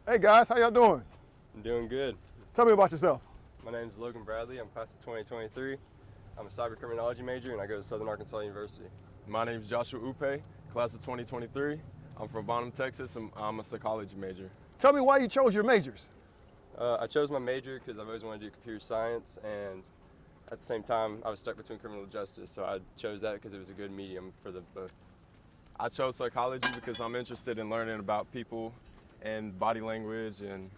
Hey guys, how y'all doing? I'm doing good. Tell me about yourself. My name is Logan Bradley. I'm class of 2023. I'm a cyber criminology major and I go to Southern Arkansas University. My name is Joshua Upe, class of 2023. I'm from Bonham, Texas, and I'm a psychology major. Tell me why you chose your majors. I chose my major because I've always wanted to do computer science, and at the same time I was stuck between criminal justice, so I chose that because it was a good medium for the both. I chose psychology because I'm interested in learning about people and body language, and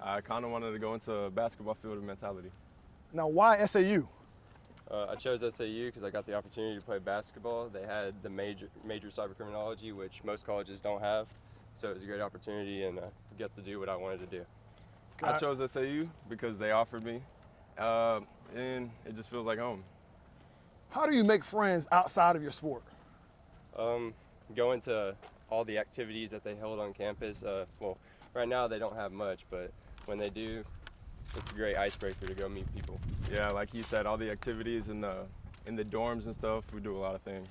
I kind of wanted to go into a basketball field of mentality. Now, why SAU? I chose SAU because I got the opportunity to play basketball. They had the major cyber criminology, which most colleges don't have, so it was a great opportunity and get to do what I wanted to do. I chose SAU because they offered me, and it just feels like home. How do you make friends outside of your sport? Going to all the activities that they held on campus. Well, right now they don't have much, but when they do, it's a great icebreaker to go meet people. Yeah, like you said, all the activities in the dorms and stuff, we do a lot of things.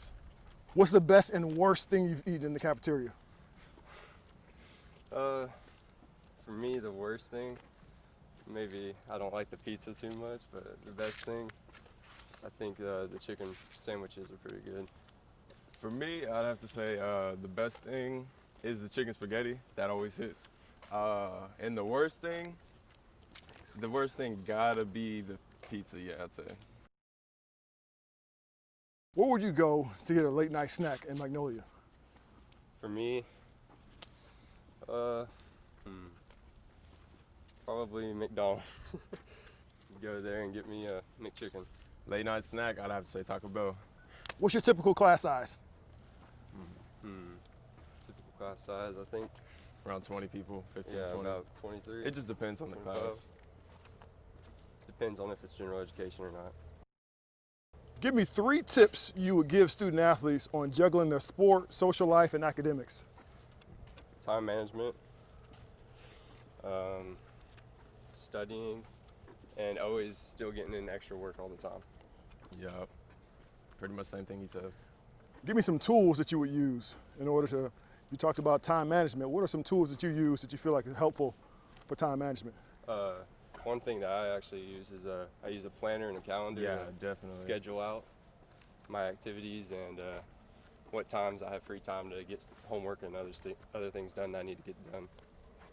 What's the best and worst thing you've eaten in the cafeteria? For me, the worst thing, maybe I don't like the pizza too much, but the best thing, I think the chicken sandwiches are pretty good. For me, I'd have to say the best thing is the chicken spaghetti. That always hits. And the worst thing gotta be the pizza, yeah, I'd say. Where would you go to get a late night snack in Magnolia? For me, probably McDonald's. Go there and get me a McChicken. Late night snack, I'd have to say Taco Bell. What's your typical class size? Typical class size, I think. Around 20 people, 15, Yeah, 20. about 23. It just depends on the 25. class. Depends on if it's general education or not. Give me 3 tips you would give student athletes on juggling their sport, social life, and academics. Time management, studying, and always still getting in extra work all the time. Yup. Pretty much the same thing he said. Give me some tools that you would use in order to, you talked about time management. What are some tools that you use that you feel like is helpful for time management? One thing that I actually use is I use a planner and a calendar Yeah, to definitely. schedule out my activities and what times I have free time to get homework and other things done that I need to get done.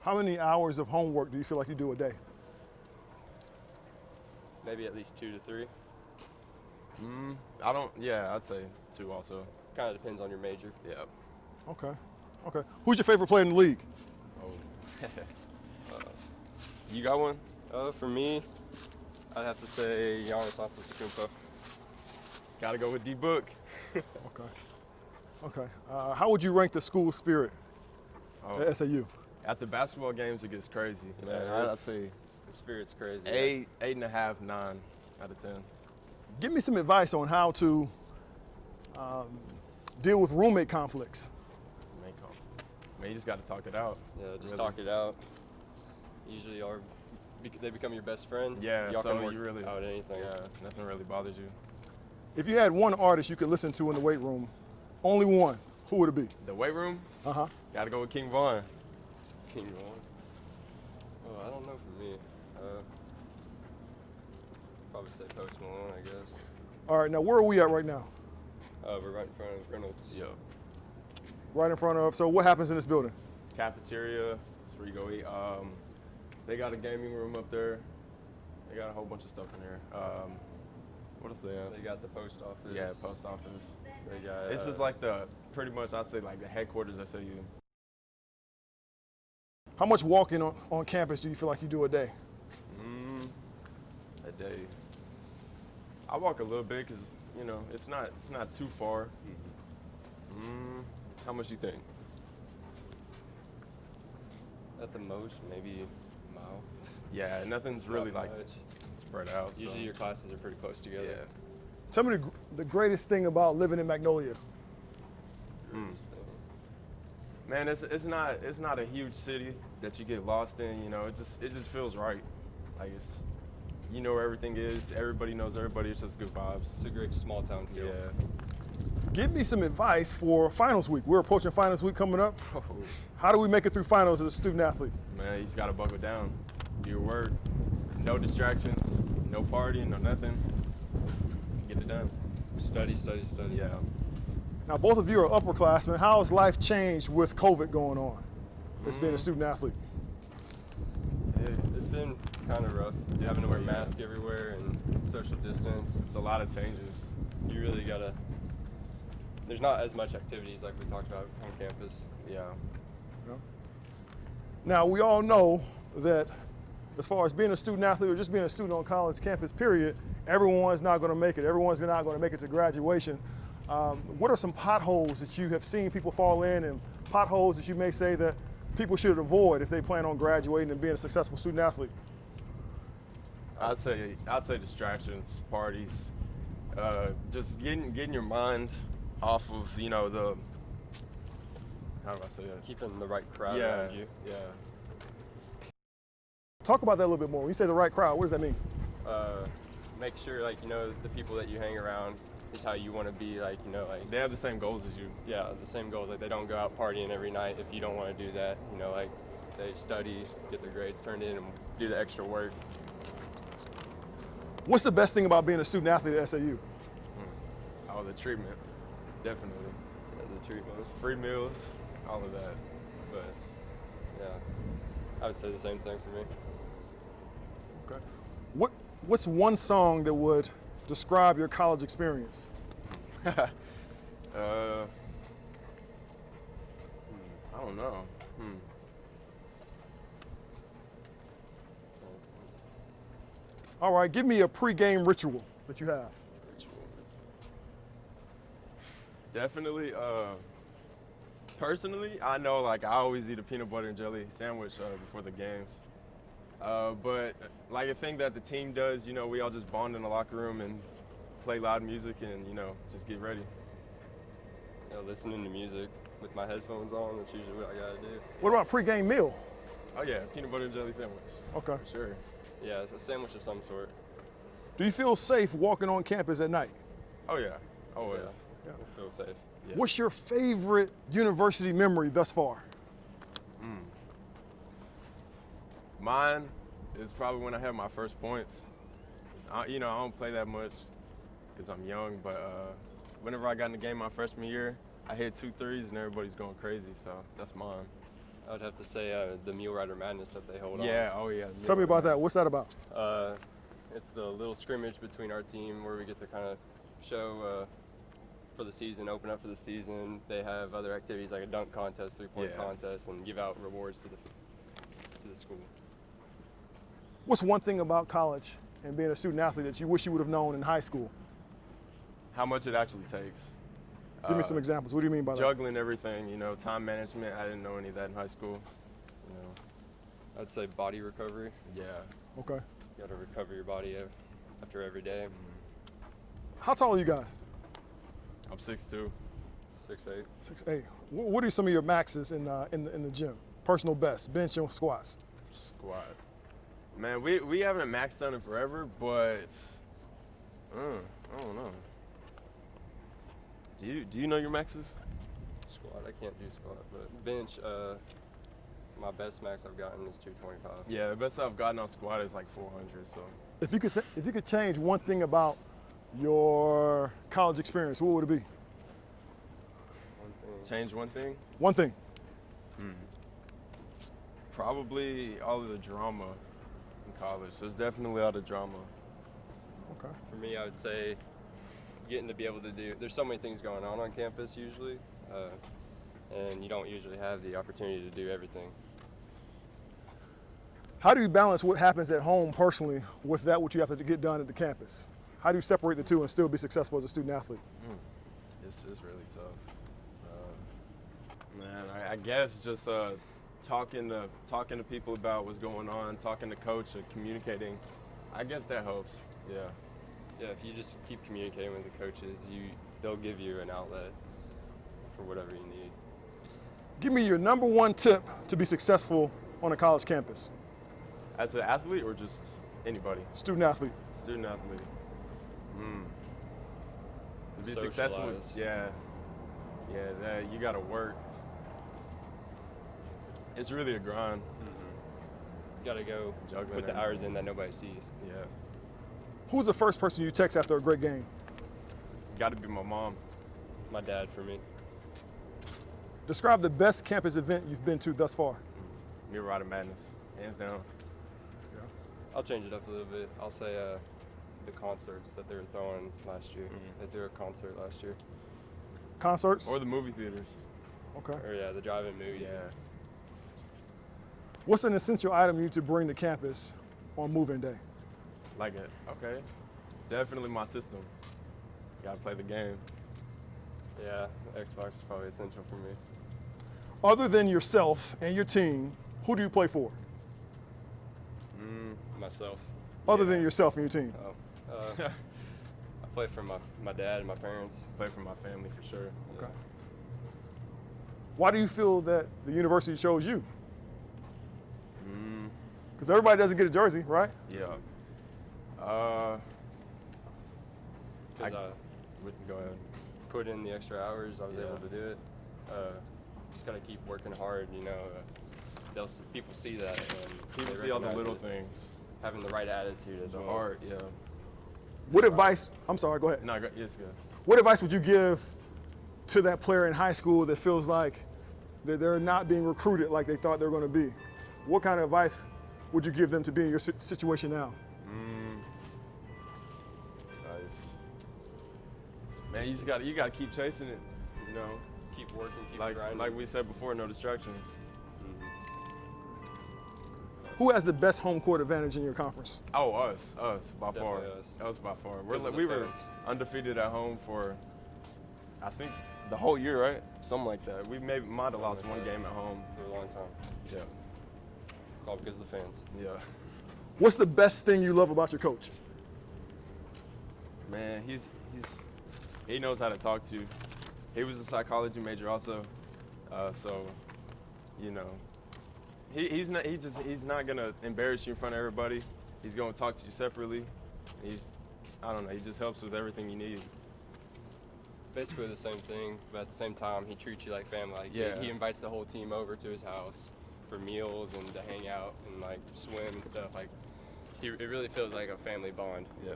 How many hours of homework do you feel like you do a day? Maybe at least 2 to 3. I'd say 2 also. Kind of depends on your major. Yeah. Okay. Who's your favorite player in the league? Oh. You got one? For me, I'd have to say Giannis Antetokounmpo. Gotta go with D-Book. Okay. How would you rank the school spirit at SAU? At the basketball games, it gets crazy. Yeah, Man, I'd say the spirit's crazy. 8.5, 9 out of 10. Give me some advice on how to deal with roommate conflicts. Man, you just got to talk it out. Yeah, just really. talk it out. Usually they become your best friend. Yeah, Y'all so can work you really, out anything. Yeah, nothing really bothers you. If you had one artist you could listen to in the weight room, only one, who would it be? The weight room? Uh-huh. Got to go with King Von. King Von. Oh, I don't know for me. Probably say Post Malone, I guess. All right, now where are we at right now? We're right in front of Reynolds. Yeah. Right in front of, so what happens in this building? Cafeteria, that's where you go eat. They got a gaming room up there. They got a whole bunch of stuff in here. What else they have? They got the post office. Yeah, post office. They got, This is like pretty much, I'd say like the headquarters at SAU. How much walking on campus do you feel like you do a day? A day. I walk a little bit because, it's not too far. How much you think? At the most, maybe a mile. Yeah, nothing's really Not like much. spread out. Usually so. your classes are pretty close together. Yeah. Tell me the greatest thing about living in Magnolia. Greatest thing. Man, it's not a huge city that you get lost in. It just feels right. Like you know where everything is. Everybody knows everybody. It's just good vibes. It's a great small town feel. Yeah. Give me some advice for finals week. We're approaching finals week coming up. Oh, How do we make it through finals as a student athlete? man, you just gotta buckle down. Do your work. No distractions. No partying. No nothing. Get it done. Study, study, study. Yeah. Now, both of you are upperclassmen. How has life changed with COVID going on as being a student athlete? It's been kind of rough. Having to wear masks everywhere and social distance. It's a lot of changes. You really gotta. There's not as much activities like we talked about on campus. Yeah. Now, we all know that as far as being a student athlete or just being a student on college campus, period, everyone's not going to make it. Everyone's not going to make it to graduation. What are some potholes that you have seen people fall in, and potholes that you may say that people should avoid if they plan on graduating and being a successful student athlete? I'd say distractions, parties, just getting your mind off of the. How do I say that? Keeping the right crowd Yeah. around you. Yeah. Talk about that a little bit more. When you say the right crowd, what does that mean? Make sure the people that you hang around is how you want to be. They have the same goals as you. Yeah, the same goals. Like they don't go out partying every night if you don't want to do that. They study, get their grades turned in, and do the extra work. What's the best thing about being a student athlete at SAU? Oh, the treatment, definitely. The treatment. Free meals, all of that. But yeah, I would say the same thing for me. Okay. What's one song that would describe your college experience? I don't know. All right, give me a pregame ritual that you have. Definitely. Personally, I know I always eat a peanut butter and jelly sandwich before the games. But a thing that the team does, we all just bond in the locker room and play loud music and just get ready. Listening to music with my headphones on. That's usually what I gotta do. What about pregame meal? Oh yeah, peanut butter and jelly sandwich. Okay. For sure. Yeah, it's a sandwich of some sort. Do you feel safe walking on campus at night? Oh yeah, always. Yeah. I feel safe. Yeah. What's your favorite university memory thus far? Mine is probably when I had my first points. I don't play that much because I'm young, but whenever I got in the game my freshman year, I hit 2 threes and everybody's going crazy, so that's mine. I would have to say the Mule Rider Madness that they hold on. Yeah, oh yeah. Tell me about that. What's that about? It's the little scrimmage between our team where we get to kind of show for the season, open up for the season. They have other activities like a dunk contest, three-point contest, and give out rewards to the school. What's one thing about college and being a student athlete that you wish you would have known in high school? How much it actually takes. Give me some examples. What do you mean by that? Juggling everything, time management. I didn't know any of that in high school. I'd say body recovery. Yeah. Okay. You got to recover your body after every day. How tall are you guys? I'm 6'2". 6'8". 6'8". What are some of your maxes in the gym? Personal best, bench and squats. Squat. Man, we haven't maxed on it forever, but I don't know. Do you know your maxes? Squat, I can't do squat, but bench, my best max I've gotten is 225. Yeah, the best I've gotten on squat is 400. So. If you could change one thing about your college experience, what would it be? One thing. Change one thing? One thing. Probably all of the drama in college. There's definitely a lot of drama. Okay. For me, I would say getting to be able to do, there's so many things going on campus usually, and you don't usually have the opportunity to do everything. How do you balance what happens at home personally with that what you have to get done at the campus? How do you separate the two and still be successful as a student athlete? It's really tough. Man, I guess just talking to people about what's going on, talking to coach and communicating, I guess that helps. Yeah. Yeah, if you just keep communicating with the coaches, they'll give you an outlet for whatever you need. Give me your number one tip to be successful on a college campus. As an athlete or just anybody? Student athlete. Student athlete. To be successful, socialize. yeah, that you got to work. It's really a grind. You got to go Juggling put the everything. hours in that nobody sees. Yeah, Who's the first person you text after a great game? got to be my mom. My dad for me. Describe the best campus event you've been to thus far. Mirror Ride of Madness, hands down. I'll change it up a little bit. I'll say the concerts that they were throwing last year. They threw a concert last year. Concerts? Or the movie theaters. Okay. Or yeah, the drive-in movies. Yeah. What's an essential item you need to bring to campus on move-in day? Like it. Okay. Definitely my system. Got to play the game. Yeah, the Xbox is probably essential for me. Other than yourself and your team, who do you play for? Myself. Other than yourself and your team. I play for my dad and my parents. Play for my family for sure. Okay. Why do you feel that the university chose you? Because everybody doesn't get a jersey, right? Yeah. Because I Go ahead. put in the extra hours, I was Yeah. able to do it. Just gotta keep working hard, you know. People see that, and People they see all the recognize little it. things. Having the right attitude as The well. heart, yeah. What advice, I'm sorry, go ahead. No, it's good. What advice would you give to that player in high school that feels like that they're not being recruited like they thought they were going to be? What kind of advice would you give them to be in your situation now? Nice. Man, you gotta keep chasing it, you know. Keep working, keep Like grinding. we said before, no distractions. Who has the best home court advantage in your conference? Oh, us by far. Definitely us. Us by far. Because of the We were fans. undefeated at home for, I think, the whole year, right? Something like that. We might have lost like one that. game at home. For a long time. Yeah, It's all because of the fans. yeah. What's the best thing you love about your coach? Man, he knows how to talk to you. He was a psychology major also, so you know, he's not gonna embarrass you in front of everybody. He's gonna talk to you separately. I don't know. He just helps with everything you need. Basically the same thing, but at the same time, he treats you like family. Like Yeah. he invites the whole team over to his house for meals and to hang out and like swim and stuff. Like it really feels like a family bond. Yeah.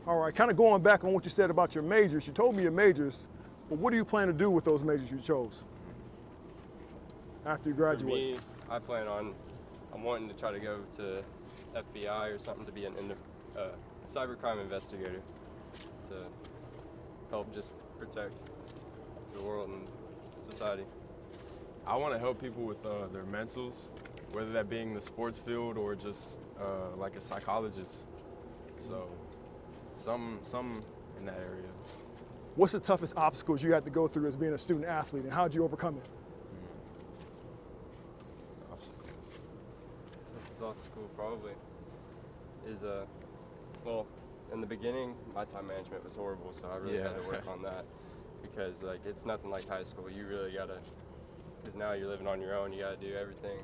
All right, kind of going back on what you said about your majors. You told me your majors, but what do you plan to do with those majors you chose after you graduate? For me, I'm wanting to try to go to FBI or something to be a cybercrime investigator to help just protect the world and society. I want to help people with their mentals, whether that being the sports field or just like a psychologist. So, some in that area. What's the toughest obstacles you had to go through as being a student athlete, and how did you overcome it? Toughest obstacle probably is well, in the beginning, my time management was horrible, so I really had to work on that because like it's nothing like high school. You really gotta, because now you're living on your own. You gotta do everything.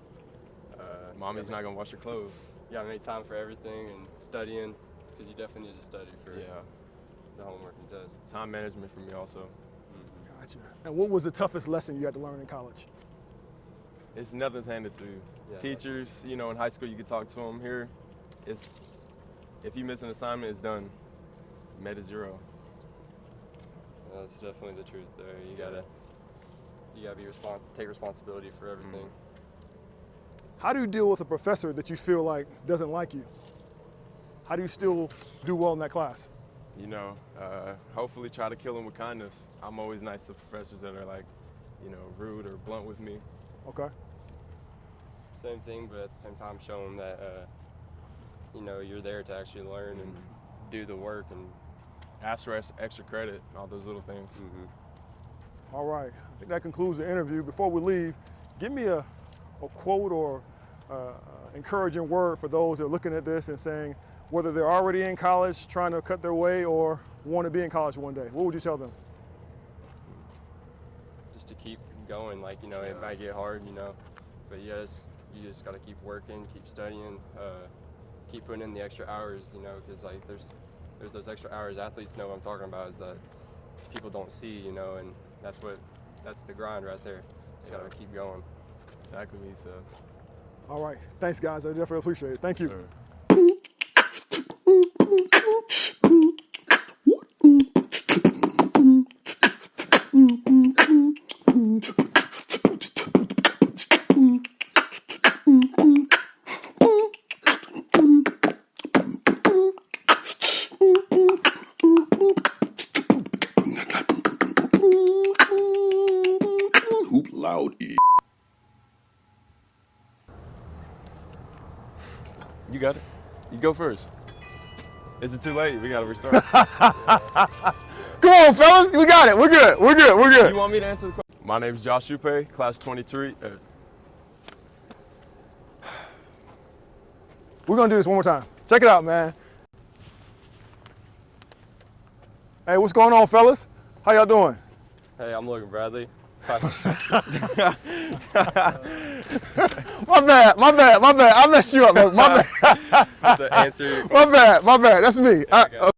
Mommy's not gonna wash your clothes. You gotta make time for everything and studying, because you definitely need to study for the homework and tests. Time management for me also. Gotcha. And what was the toughest lesson you had to learn in college? It's nothing's handed to you. Yeah, Teachers, you know, in high school you can talk to them. Here, if you miss an assignment, it's done. Met a zero. That's definitely the truth there. You gotta take responsibility for everything. How do you deal with a professor that you feel like doesn't like you? How do you still do well in that class? You know, hopefully try to kill them with kindness. I'm always nice to professors that are like, you know, rude or blunt with me. Okay. Same thing, but at the same time, show them that you know, you're there to actually learn and do the work and Ask for extra credit, all those little things. All right. I think that concludes the interview. Before we leave, give me a quote or encouraging word for those that are looking at this and saying whether they're already in college trying to cut their way or want to be in college one day. What would you tell them? just to keep going. Like, you know, it might get hard, you know, but you just got to keep working, keep studying, keep putting in the extra hours, you know, because like there's those extra hours. Athletes know what I'm talking about, is that people don't see, you know, and that's the grind right there. Just gotta keep going. Exactly what he said. All right. Thanks, guys. I definitely appreciate it. Thank you. Sure. Hoop loud. You got it. You go first. Is it too late? We gotta restart. Come on, fellas. We got it. We're good. We're good. We're good. You want me to answer the question? My name is Josh Upe, class 23. We're going to do this one more time. Check it out, man. Hey, what's going on, fellas? How y'all doing? Hey, I'm Logan Bradley. My bad. I messed you up, Logan. My bad. To answer your My bad. That's me.